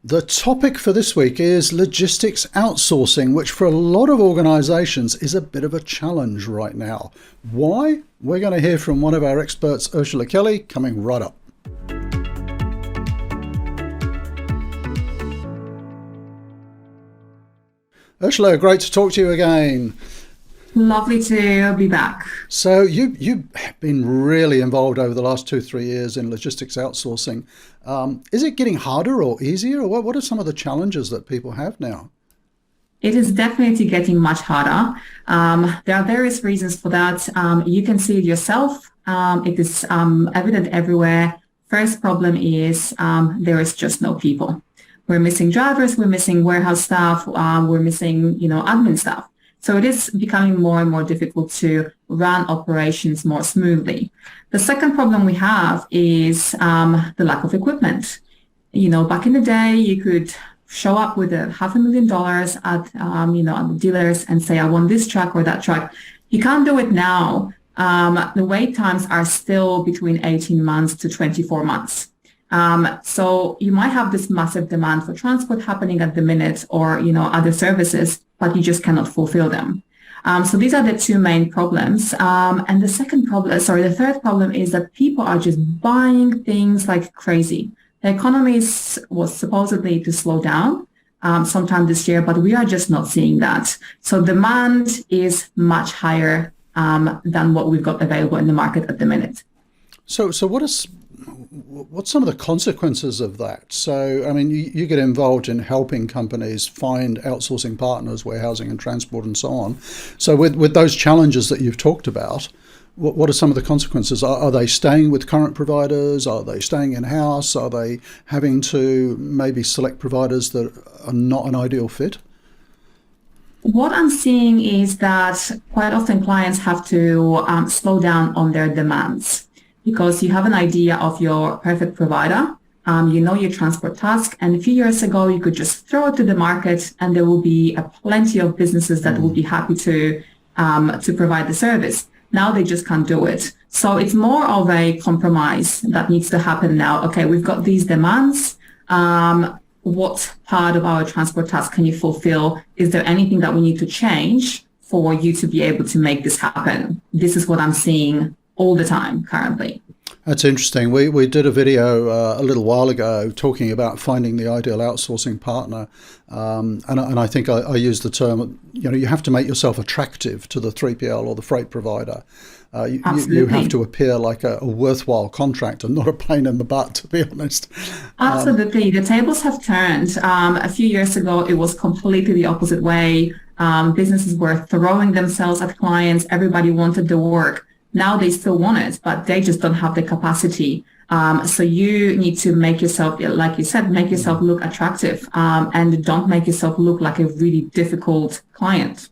The topic for this week is logistics outsourcing, which for a lot of organizations is a bit of a challenge right now. Why? We're going to hear from one of our experts, Ursula Kelly, coming right up. Ursula, great to talk to you again. Lovely to be back. So you've been really involved over the last 2-3 years in logistics outsourcing. Is it getting harder or easier? Or what are some of the challenges that people have now? It is definitely getting much harder. There are various reasons for that. You can see it yourself. It is evident everywhere. First problem is there is just no people. We're missing drivers, we're missing warehouse staff, we're missing, admin staff. So it is becoming more and more difficult to run operations more smoothly. The second problem we have is the lack of equipment. Back in the day, you could show up with $500,000 at the dealers and say, I want this truck or that truck. You can't do it now. The wait times are still between 18 months to 24 months. So you might have this massive demand for transport happening at the minute or, other services, but you just cannot fulfill them. So these are the two main problems. And the third problem is that people are just buying things like crazy. The economy was supposedly to slow down sometime this year, but we are just not seeing that. So demand is much higher than what we've got available in the market at the minute. So what's some of the consequences of that? So, I mean, you get involved in helping companies find outsourcing partners, warehousing and transport and so on. So with those challenges that you've talked about, what are some of the consequences? Are they staying with current providers? Are they staying in-house? Are they having to maybe select providers that are not an ideal fit? What I'm seeing is that quite often clients have to slow down on their demands, because you have an idea of your perfect provider, your transport task, and a few years ago you could just throw it to the market and there will be plenty of businesses that will be happy to provide the service. Now they just can't do it. So it's more of a compromise that needs to happen now. Okay, we've got these demands. What part of our transport task can you fulfill? Is there anything that we need to change for you to be able to make this happen? This is what I'm seeing all the time currently. That's interesting. We did a video a little while ago talking about finding the ideal outsourcing partner, and I think I used the term, you have to make yourself attractive to the 3PL or the freight provider. You have to appear like a worthwhile contractor, not a pain in the butt, to be honest. Absolutely. The tables have turned. A few years ago, it was completely the opposite way. Businesses were throwing themselves at clients. Everybody wanted the work. Now they still want it, but they just don't have the capacity. So you need to make yourself, like you said, make yourself look attractive, and don't make yourself look like a really difficult client.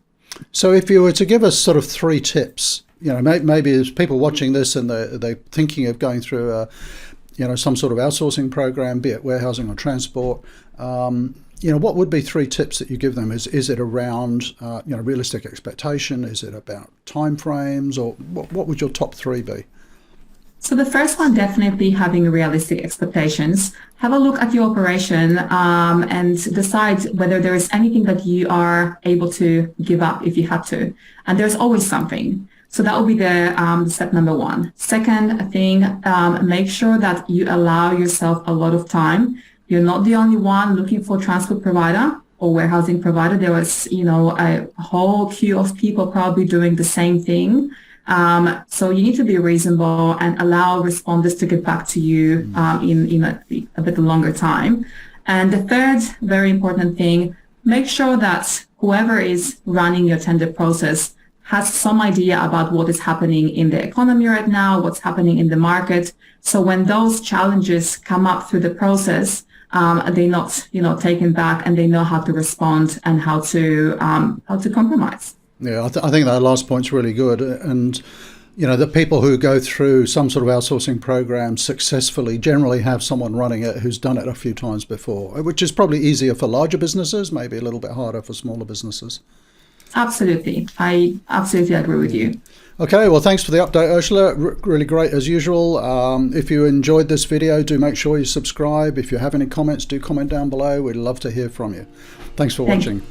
So if you were to give us sort of 3 tips, maybe there's people watching this and they're thinking of going through some sort of outsourcing program, be it warehousing or transport, what would be 3 tips that you give them? Is it around, realistic expectation? Is it about timeframes, or what would your top 3 be? So the first one, definitely having realistic expectations. Have a look at your operation and decide whether there is anything that you are able to give up if you had to. And there's always something. So that will be the step number 1. Second thing, make sure that you allow yourself a lot of time. You're not the only one looking for a transport provider or warehousing provider. There was, a whole queue of people probably doing the same thing. So you need to be reasonable and allow responders to get back to you in a bit longer time. And the third very important thing, make sure that whoever is running your tender process has some idea about what is happening in the economy right now, what's happening in the market. So when those challenges come up through the process, they're not, taken back, and they know how to respond and how to compromise. Yeah, I think that last point's really good. And, the people who go through some sort of outsourcing program successfully generally have someone running it who's done it a few times before, which is probably easier for larger businesses, maybe a little bit harder for smaller businesses. Absolutely. I absolutely agree with you. Okay, well, thanks for the update, Ursula. Really great as usual. If you enjoyed this video, do make sure you subscribe. If you have any comments, do comment down below. We'd love to hear from you. Thanks for watching.